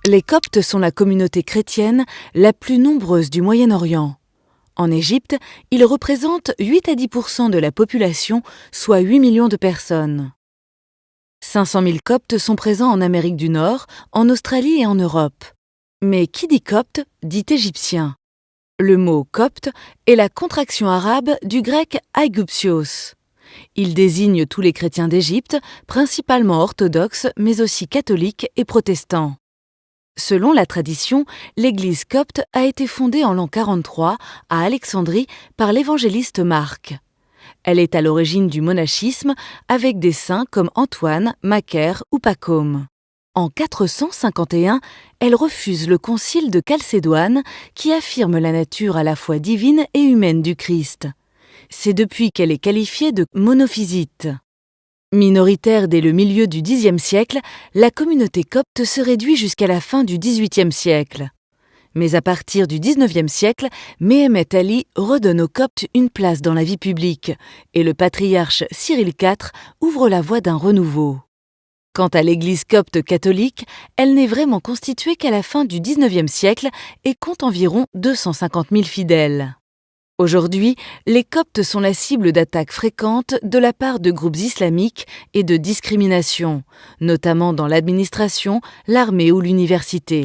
Les Coptes sont la communauté chrétienne la plus nombreuse du Moyen-Orient. En Égypte, ils représentent 8 à 10% de la population, soit 8 millions de personnes. 500 000 Coptes sont présents en Amérique du Nord, en Australie et en Europe. Mais qui dit Copte dit égyptien. Le mot copte est la contraction arabe du grec aigoupios. Il désigne tous les chrétiens d'Égypte, principalement orthodoxes, mais aussi catholiques et protestants. Selon la tradition, l'église copte a été fondée en l'an 43 à Alexandrie par l'évangéliste Marc. Elle est à l'origine du monachisme avec des saints comme Antoine, Macaire ou Pacôme. En 451, elle refuse le concile de Chalcédoine qui affirme la nature à la fois divine et humaine du Christ. C'est depuis qu'elle est qualifiée de monophysite. Minoritaire dès le milieu du Xe siècle, la communauté copte se réduit jusqu'à la fin du XVIIIe siècle. Mais à partir du XIXe siècle, Méhémet Ali redonne aux Coptes une place dans la vie publique et le patriarche Cyril IV ouvre la voie d'un renouveau. Quant à l'Église copte catholique, elle n'est vraiment constituée qu'à la fin du XIXe siècle et compte environ 250 000 fidèles. Aujourd'hui, les Coptes sont la cible d'attaques fréquentes de la part de groupes islamiques et de discrimination, notamment dans l'administration, l'armée ou l'université.